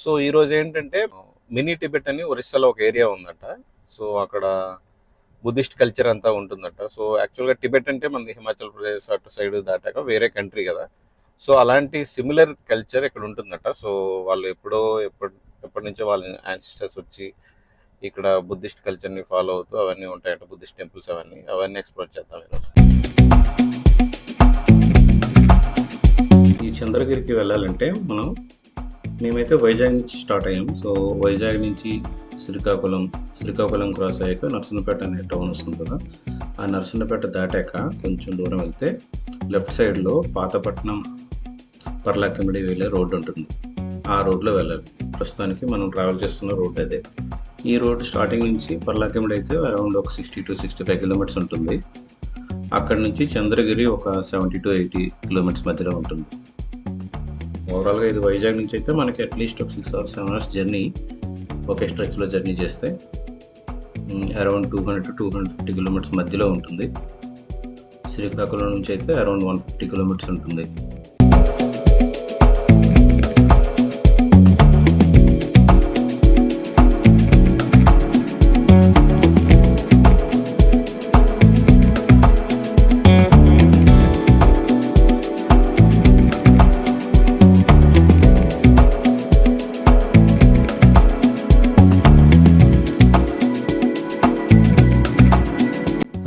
So ఈరోజు ఏంటంటే mini Tibet అని ఒరిస్సాలో ఒక ఏరియా ఉందంట. సో అక్కడ బుద్ధిస్ట్ కల్చర్ అంతా ఉంటుందంట. సో యాక్చువల్గా టిబెట్ అంటే మనది హిమాచల్ ప్రదేశ్ అటు సైడ్ దాటాక వేరే కంట్రీ కదా. సో అలాంటి సిమిలర్ కల్చర్ ఇక్కడ ఉంటుందట. సో వాళ్ళు ఎప్పటి నుంచో వాళ్ళ యాన్సిస్టర్స్ వచ్చి ఇక్కడ బుద్ధిస్ట్ కల్చర్ని ఫాలో అవుతూ అవన్నీ ఉంటాయంట, బుద్ధిస్ట్ టెంపుల్స్ అవన్నీ ఎక్స్ప్లోర్ చేద్దాం ఈరోజు. ఈ చంద్రగిరికి వెళ్ళాలంటే మేమైతే వైజాగ్ నుంచి స్టార్ట్ అయ్యాం. సో వైజాగ్ నుంచి శ్రీకాకుళం క్రాస్ అయ్యాక నర్సన్నపేట అనే టౌన్ వస్తుంది కదా. ఆ నర్సన్నపేట దాటాక కొంచెం దూరం వెళ్తే లెఫ్ట్ సైడ్లో పాతపట్నం పర్లాకిమిడి వెళ్ళే రోడ్డు ఉంటుంది. ఆ రోడ్లో వెళ్ళాలి. ప్రస్తుతానికి మనం ట్రావెల్ చేస్తున్న రోడ్ అదే. ఈ రోడ్ స్టార్టింగ్ నుంచి పర్లాకిమిడి అయితే అరౌండ్ ఒక 60 to 65 కిలోమీటర్స్ ఉంటుంది. అక్కడ నుంచి చంద్రగిరి ఒక 70 to 80 కిలోమీటర్స్ మధ్యలో ఉంటుంది. ఓవరాల్గా ఇది వైజాగ్ నుంచి అయితే మనకి అట్లీస్ట్ ఒక 6 or 7 hours జర్నీ ఒకే స్ట్రెచ్లో జర్నీ చేస్తే అరౌండ్ 200 to 250 కిలోమీటర్స్ మధ్యలో ఉంటుంది. శ్రీకాకుళం నుంచి అయితే అరౌండ్ 150 కిలోమీటర్స్ ఉంటుంది.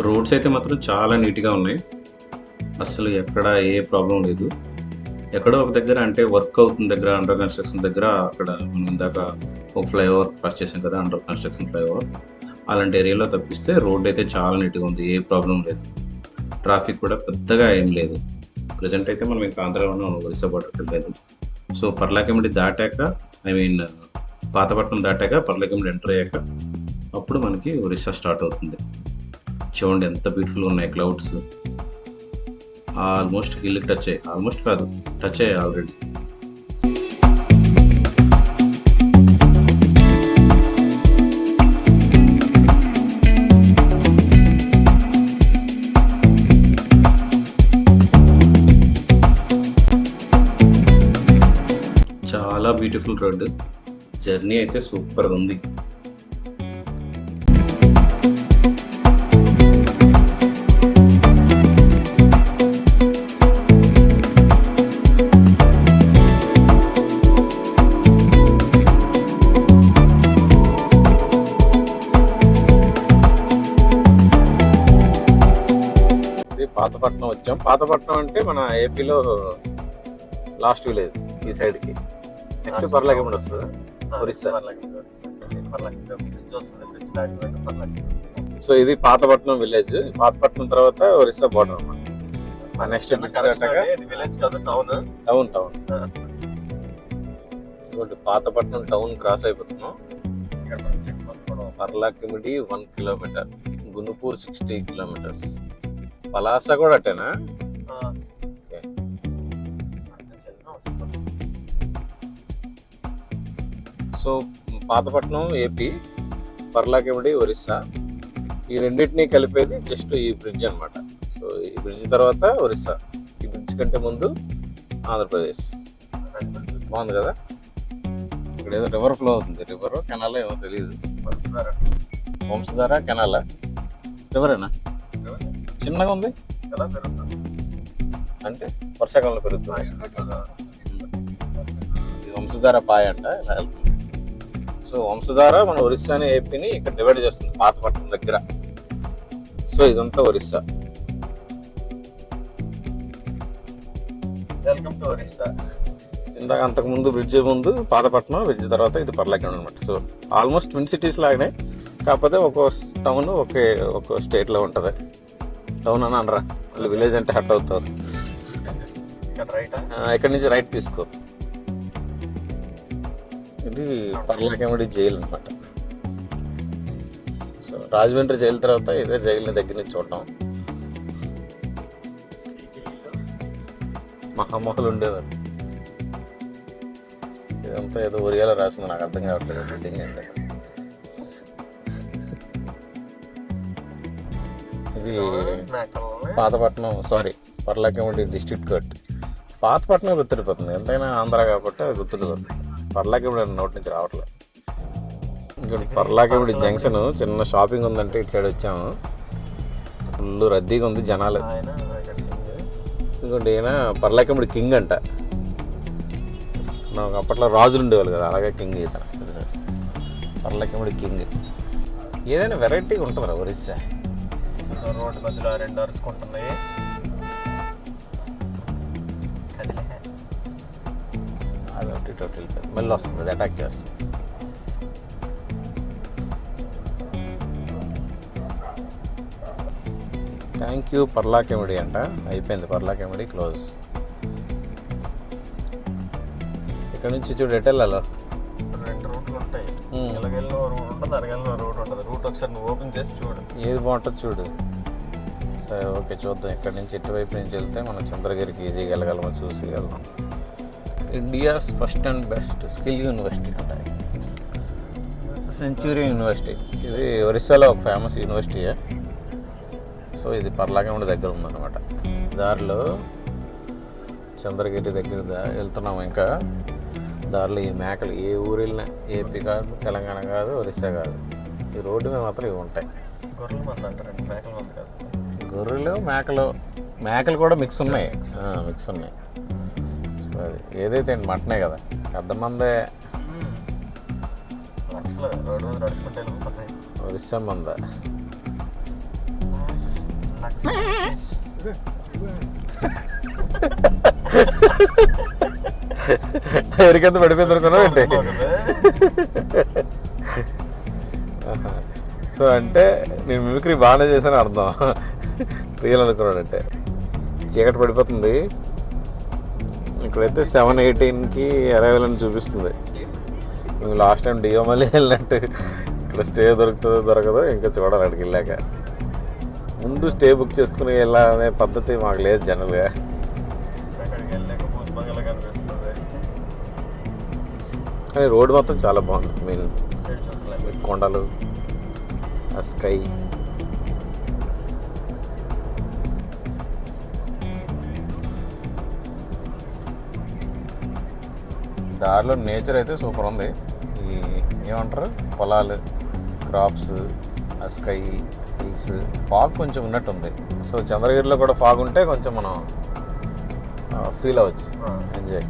రోడ్స్ అయితే మాత్రం చాలా నీట్గా ఉన్నాయి. అసలు ఎక్కడ ఏ ప్రాబ్లం లేదు. ఎక్కడో ఒక దగ్గర అంటే వర్క్ అవుతున్న దగ్గర, అండర్ కన్స్ట్రక్షన్ దగ్గర, అక్కడ మనం ఇందాక ఒక ఫ్లైఓవర్ పాస్ చేసాం కదా, అండర్ కన్స్ట్రక్షన్ ఫ్లైఓవర్, అలాంటి ఏరియాలో తప్పిస్తే రోడ్ అయితే చాలా నీట్గా ఉంది. ఏ ప్రాబ్లం లేదు. ట్రాఫిక్ కూడా పెద్దగా ఏం లేదు. ప్రజెంట్ అయితే మనం ఇంకా ఆంధ్రాలోనే ఒరిస్సా బోర్డర్కి వెళ్ళలేదు. సో పర్లాకిమిడి దాటాక పాతపట్నం దాటాక పర్లాకిమిడి ఎంటర్ అయ్యాక అప్పుడు మనకి ఒరిస్సా స్టార్ట్ అవుతుంది. చూడండి ఎంత బ్యూటిఫుల్గా ఉన్నాయి క్లౌడ్స్. ఆల్మోస్ట్ హిల్కి టచ్ అయ్యాయి ఆల్రెడీ. చాలా బ్యూటిఫుల్ రోడ్. జర్నీ అయితే సూపర్గా ఉంది. పాతపట్నం వచ్చాం. పాతపట్నం అంటే మన ఏపీలో లాస్ట్ విలేజ్ ఈ సైడ్కి. నెక్స్ట్ పర్లాకిమిడి వస్తుంది, ఒరిస్సా. సో ఇది పాతపట్నం విలేజ్. పాతపట్నం తర్వాత ఒరిస్సా బోర్డర్ అన్నమాట. నెక్స్ట్ విలేజ్ కాదు, టౌన్. పాతపట్నం టౌన్ క్రాస్ అయిపోతున్నాం. పర్లాకిమిడి 1 kilometer, గునుపూర్ 60 kilometers, పలాస కూడా అట్టేనా? సో పాతపట్నం ఏపీ, పర్లాకిమిడి ఒరిస్సా, ఈ రెండింటినీ కలిపేది జస్ట్ ఈ బ్రిడ్జ్ అనమాట. సో ఈ బ్రిడ్జ్ తర్వాత ఒరిస్సా, ఈ బ్రిడ్జ్ కంటే ముందు ఆంధ్రప్రదేశ్. బాగుంది కదా. ఇక్కడ ఏదో రివర్ ఫ్లో అవుతుంది. రివర్ కెనాల్ ఏమో తెలియదు. వంశధార కెనాలా? రివరేనా? చిన్నగా ఉంది అంటే వర్షాకాలంలో పెరుగుతుంది. వంశధార పాయ అంట ఇలా వెళ్తుంది. సో వంశధార మన ఒరిస్సాని ఏపీని ఇక్కడ డివైడ్ చేస్తుంది పాతపట్నం దగ్గర. సో ఇదంతా ఒరిస్సా. Welcome to Orissa. ఇందాక అంతకుముందు బ్రిడ్జ్ ముందు పాతపట్నం, బ్రిడ్జ్ తర్వాత ఇది పర్లాకిమిడి అనమాట. సో ఆల్మోస్ట్ ట్విన్ సిటీస్ లాగానే, కాకపోతే ఒక్కో టౌన్ ఒక్కో స్టేట్లో ఉంటుంది. టౌన్ అని అనరా, వాళ్ళు విలేజ్ అంటే హట్ అవుతారు. ఇక్కడ నుంచి రైట్ తీసుకో. ఇది పర్లాకిమిడి జైలు అనమాట. సో రాజమండ్రి జైలు తర్వాత ఇదే జైలుని దగ్గర నుంచి చూడటం. మహామహులు ఉండేవారు. ఇదంతా ఏదో ఒరియాలో రాసింది, నాకు అర్థం కావట్లేదు బిల్డింగ్ అంటే. ఇది పాతపట్నం, పర్లాకిమిడి డిస్ట్రిక్ట్ కోర్ట్. పాతపట్నం గుర్తుండిపోతుంది, ఎంతైనా ఆంధ్ర కాబట్టి అది గుర్తుండిపోతుంది. పర్లాకిమిడి నోటి నుంచి రావట్లేదు. ఇక్కడ పర్లాకిమిడి జంక్షన్ చిన్న షాపింగ్ ఉందంటే ఇటు సైడ్ వచ్చాము. ఫుల్ రద్దీగా ఉంది జనాలు. ఇంకోటి ఈయన పర్లాకిమిడి కింగ్ అంట. నాకు అప్పట్లో రాజులు ఉండేవాళ్ళు కదా, అలాగే కింగ్ ఇతను. పర్లాకిమిడి కింగ్. ఏదైనా వెరైటీగా ఉంటుందిరా ఒరిస్సా. రోడ్డు మధ్యలో 2 అరుచుకుంటున్నాయి. అది ఒకటి ఇటు వెళ్ళిపోయింది. మళ్ళీ వస్తుంది, అది అటాక్ చేస్తుంది. థ్యాంక్ యూ పర్లాకిమిడి అంట. అయిపోయింది పర్లాకిమిడి క్లోజ్. ఇక్కడ నుంచి చూడు ఎటు వెళ్ళాలో. 2 రూట్లు ఉంటాయి. ఇలాగెళ్ళిన రూట్ ఉంటుంది, అరగెళ్ళిన రూట్ ఉంటుంది. రూట్ ఒకసారి నువ్వు ఓపెన్ చేసి చూడు, ఏది బాగుంటుంది చూడు. సరే ఓకే చూద్దాం. ఇక్కడ నుంచి ఎటువైపు నుంచి వెళ్తే మనం చంద్రగిరికి ఈజీగా వెళ్ళగలమో చూసి వెళ్దాం. India's first and best skill university ఉంటాయి. సెంచురీ యూనివర్సిటీ ఇది ఒరిస్సాలో ఒక ఫేమస్ యూనివర్సిటీయే. సో ఇది పర్లాకిమిడి దగ్గర ఉందన్నమాట. దారిలో చంద్రగిరి దగ్గర వెళ్తున్నాము. ఇంకా దారిలో ఈ మేకలు ఏ ఊరు వెళ్ళినా, ఏపీ కాదు, తెలంగాణ కాదు, ఒరిస్సా కాదు, ఈ రోడ్డు మీద మాత్రం ఇవి ఉంటాయి. గొర్రెల మంది అంటారండి, మేకల మంది కాదు. గొర్రెలు మేకలు కూడా మిక్స్ ఉన్నాయి. మిక్స్ ఉన్నాయి. సో అది ఏదైతే మటనే కదా, అర్ధమందే రోడ్డు మీద నడుచుకుంటే వెళ్ళిపోతున్నాయి. ఒరిస్సా మంద. టైర్ కింద పడిపోయింది అనుకున్నావు ఏంటి? సో అంటే నేను మిమిక్రీ బాగానే చేశాను అర్థం. రియల్ అనుకున్నాడంటే. చీకటి పడిపోతుంది. ఇక్కడైతే 7:18కి అరైవల్ అని చూపిస్తుంది. మేము లాస్ట్ టైం డియోమలి వెళ్ళినట్టు ఇక్కడ స్టే దొరుకుతుందో దొరకదో ఇంకా చూడాలి. అక్కడికి వెళ్ళాక ముందు స్టే బుక్ చేసుకుని వెళ్ళాలనే పద్ధతి మాకు లేదు జనరల్గా. కానీ రోడ్డు మొత్తం చాలా బాగుంది. మీన్ కొండలు, ఆ స్కై. దారిలో నేచర్ అయితే సూపర్ ఉంది. ఈ ఏమంటారు, పొలాలు, క్రాప్స్, ఆ స్కై, హిల్స్. ఫాగ్ కొంచెం ఉన్నట్టుంది. సో చంద్రగిరిలో కూడా ఫాగ్ ఉంటే కొంచెం మనం ఫీల్ అవ్వచ్చు, ఎంజాయ్.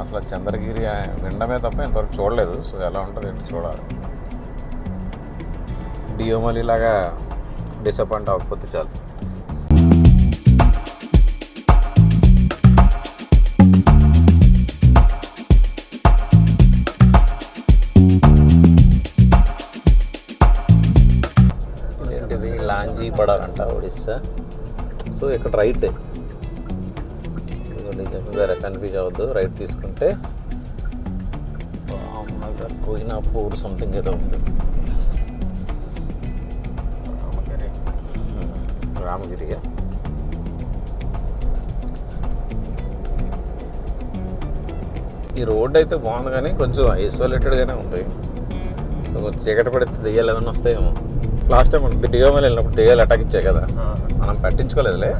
అసలు చంద్రగిరి వినడమే తప్ప ఇంతవరకు చూడలేదు. సో ఎలా ఉంటుంది ఏంటి చూడాలి. డియోమలి లాగా డిసప్పాయింట్ అవ్వకపోతే చాలు. ఇదేంటిది లాంజీ పడాలంట ఒడిస్సా. సో ఇక్కడ రైట్, కన్ఫ్యూజ్ అవ్వద్దు. రైట్ తీసుకుంటే కోయినాపూర్ సంథింగ్ ఏదో ఉంది. రామగిరిగా. ఈ రోడ్ అయితే బాగుంది కానీ కొంచెం ఐసోలేటెడ్గానే ఉంది. సో చీకటి పడితే దెయ్యాలు ఏమైనా వస్తాయేమో. లాస్ట్ టైం మనం డియోమలి వెళ్ళినప్పుడు దెయ్యాలు అటాక్ ఇచ్చాయి కదా, మనం పట్టించుకోలేదులే.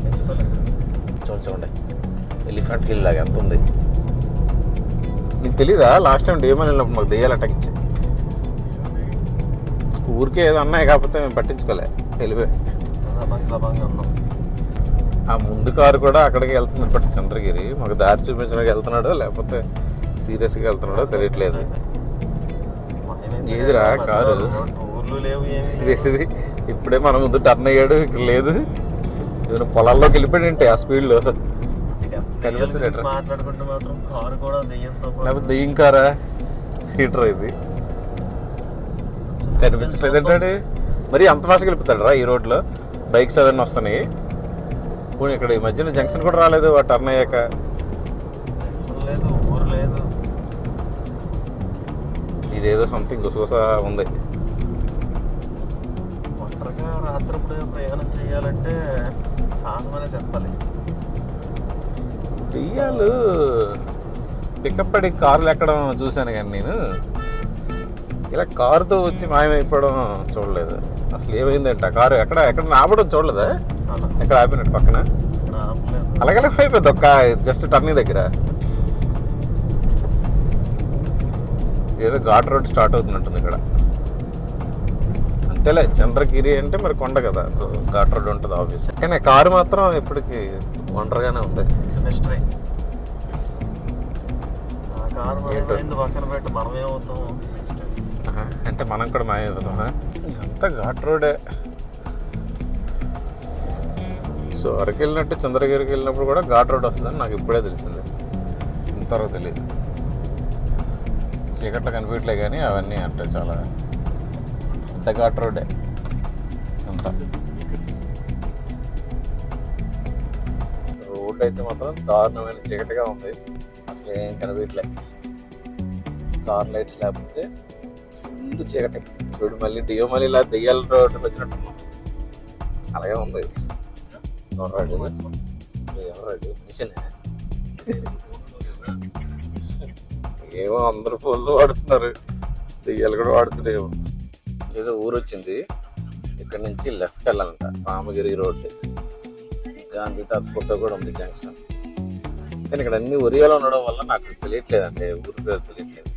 చూడండి ఎలిఫెంట్ హిల్ లాగా ఎంత ఉంది. నీకు తెలీదా లాస్ట్ టైం డియోమలి వెళ్ళినప్పుడు మాకు దెయ్యాలు అటాక్ ఇచ్చాయి. ఊరికే ఏదో అన్నాయి కాకపోతే మేము పట్టించుకోలే, వెళ్ళిపోయి. ఆ ముందు కారు కూడా అక్కడికి వెళ్తుంది. బట్ చంద్రగిరి మాకు దారి చూపించడానికి వెళ్తున్నాడో లేకపోతే సీరియస్గా వెళ్తున్నాడో తెలియట్లేదు. ఏదిరా కారు ఇది? ఇప్పుడే మన ముందు టర్న్ అయ్యాడు, ఇక్కడ లేదు. ఏదైనా పొలాల్లోకి వెళ్ళిపోయాడు ఏంటి ఆ స్పీడ్లో? కనిపించలేట లేకపోతే దెయ్యం కారా, సీటర్ ఇది కనిపించట్లేదు ఏంటాడు? మరి అంత ఫాస్ట్గా వెళ్ళిపోతాడు రా ఈ రోడ్లో. బైక్స్ అవన్నీ వస్తున్నాయి. పోనీ ఇక్కడ ఈ మధ్యన జంక్షన్ కూడా రాలేదు ఆ టర్న్ అయ్యాక. ఇదేదో సంథింగ్ గుసగుస ఉంది. ఒంటరిగా రాత్రిప్పుడు ప్రయాణం చేయాలంటే సాహసమనే చెప్పాలి. దెయ్యాలు పికప్ పడి కార్లు ఎక్కడం చూశాను కానీ నేను ఇలా కారుతో వచ్చి మాయమైపోవడం చూడలేదు. అసలు ఏమైందంటే ఆ కారు ఎక్కడ ఆపడం చూడలేదా? ఎక్కడ ఆపినట్టు పక్కన అలాగే అయిపోయింది ఒక్క జస్ట్ టర్నింగ్ దగ్గర. ఇదేదో ఘాట్ రోడ్ స్టార్ట్ అవుతున్నట్టుంది ఇక్కడ. అంతేలే, చంద్రగిరి అంటే మరి కొండ కదా, సో ఘాట్ రోడ్ ఉంటుంది ఆబ్వియస్. కానీ కారు మాత్రం ఇప్పటికి ఒంటరిగానే ఉంది. మిస్టరీ. ఆ కారు పక్కన పెట్టి మనం ఏమవుతాం అంటే మనం కూడా మాయమవుతాం. ఇదంతా ఘాట్ రోడే. సో అరకు వెళ్ళినట్టు చంద్రగిరికి వెళ్ళినప్పుడు కూడా ఘాట్ రోడ్ వస్తుందని నాకు ఇప్పుడే తెలిసింది, ఇంతవరకు తెలియదు. చీకట్లో కనిపించలే కానీ అవన్నీ అంటే చాలా పెద్ద ఘాట్ రోడ్డే అంతా. రోడ్ అయితే మాత్రం దారుణమైన చీకటిగా ఉంది, అసలు ఏం కనిపించలే. కార్ లైట్స్ లేకపోతే ఫుల్ చీకటి. చూడు మళ్ళీ మళ్ళీ ఇలా దెయ్యాల రోడ్డుకి వచ్చినట్టు అలాగే ఉంది. మిషన్ ఏమో అందరు ఫోన్లు వాడుతున్నారు, దెయ్యాలు కూడా వాడుతున్నాయేమో. ఏదో ఊరు వచ్చింది, ఇక్కడ నుంచి లెఫ్ట్ వెళ్ళాలంట, రామగిరి రోడ్డు. గాంధీ తాత ఫోటో కూడా ఉంది జంక్షన్. కానీ ఇక్కడ అన్ని ఒరియాలో ఉండడం వల్ల నాకు తెలియట్లేదు, అంటే ఊరి పేరు తెలియట్లేదు.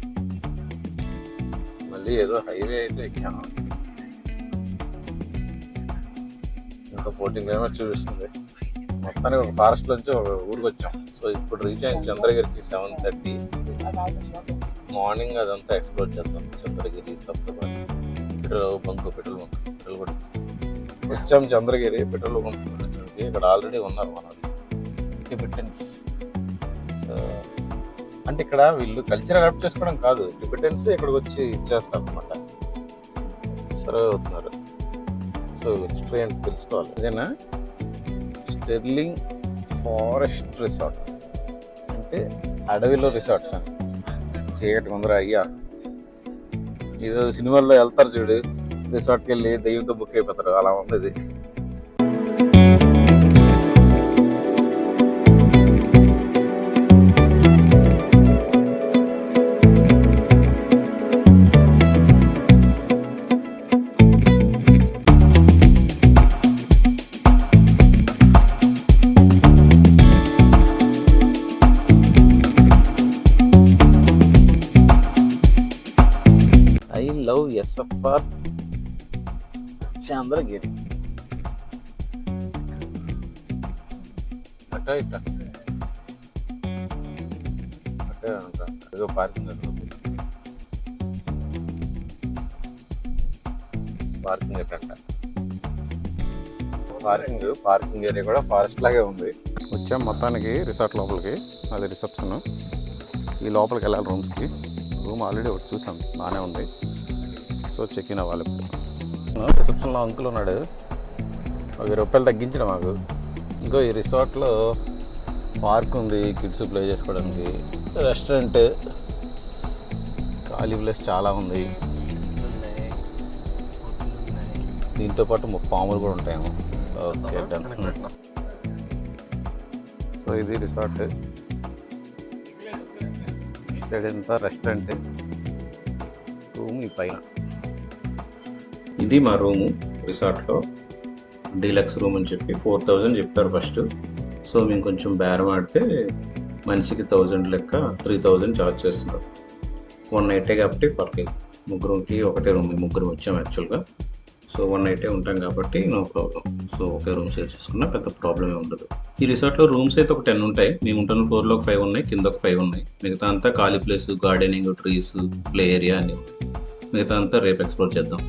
మళ్ళీ ఏదో హైవే అయితే ఎక్కాను, ఇంకా 14 కిలోమీటర్స్ చూపిస్తుంది. మొత్తానికి ఒక ఫారెస్ట్ నుంచి ఒక ఊరికి వచ్చాం. సో ఇప్పుడు రీచ్ అయిన చంద్రగిరికి 7:30 మార్నింగ్. అదంతా ఎక్స్ప్లోర్ చేద్దాం. చంద్రగిరి తప్పపాటి పెట్రోల్ బంక్ పెట్రోల్ కూడా వచ్చాం. చంద్రగిరి పెట్రోల్ బంక్ ఇక్కడ ఆల్రెడీ ఉన్నారు మన టిబెటన్స్. సో అంటే ఇక్కడ వీళ్ళు కల్చర్ అడాప్ట్ చేసుకోవడం కాదు, టిబెటన్స్ ఇక్కడికి వచ్చి ఇచ్చేస్తారు అనమాట, సర్వే అవుతున్నారు. సో హిస్టరీ అంటే తెలుసుకోవాలి. ఇదేనా స్టెర్లింగ్ ఫారెస్ట్ రిసార్ట్ అంటే అడవిలో రిసార్ట్స్ అని. చీకటి ముందర అయ్యా ఏదో సినిమాల్లో వెళ్తారు చూడు, రిసార్ట్కి వెళ్ళి దెయ్యంతో బుక్ అయిపోతారు, అలా ఉంది ఇది. SFR చంద్రగిరి అట్ట ఇట్ట అట్టే అంట. ఏదో పార్కింగ్ పార్కింగ్ ఏరియా కూడా ఫారెస్ట్ లాగే ఉంది. వచ్చాం మొత్తానికి రిసార్ట్ లోపలికి, అది రిసెప్షన్. ఈ లోపలికి వెళ్ళాలి రూమ్స్కి. రూమ్ ఆల్రెడీ ఒకటి చూసాం, బాగానే ఉంది. సో చెక్ ఇన్ అవ్వాలి. రిసెప్షన్లో అంకుల్ ఉన్నాడు, ₹20 తగ్గించిన మాకు. ఇంకో ఈ రిసార్ట్లో పార్క్ ఉంది, కిడ్స్ ప్లే చేసుకోవడానికి, రెస్టారెంట్, ఖాళీ ప్లేస్ చాలా ఉంది. దీంతో పాటు పాములు కూడా ఉంటాయేమో. Okay done. సో ఇది రిసార్ట్ సైడ్ అంతా రెస్టారెంట్, రూమ్ ఈ పైన. ఇది మా రూము రిసార్ట్లో, డీలక్స్ రూమ్ అని చెప్పి 4000 చెప్పారు ఫస్ట్. సో మేము కొంచెం బేరం ఆడితే మనిషికి 1000 లెక్క 3000 ఛార్జ్ చేస్తున్నారు. 1 నైటే కాబట్టి పర్లేదు. ముగ్గురుకి ఒకటే రూమ్, ముగ్గురు వచ్చాం యాక్చువల్గా. సో 1 నైటే ఉంటాం కాబట్టి నో ప్రాబ్లం. సో ఒకే రూమ్ షేర్ చేసుకున్నా పెద్ద ప్రాబ్లమే ఉండదు. ఈ రిసార్ట్లో రూమ్స్ అయితే ఒక 10 ఉంటాయి. మేము ఉంటున్న ఫ్లోర్లో ఒక 5 ఉన్నాయి, కింద ఒక 5 ఉన్నాయి. మిగతా అంతా ఖాళీ place, gardening, trees, play area అన్నీ ఉన్నాయి. మిగతా అంతా రేపు ఎక్స్ప్లోర్ చేద్దాం.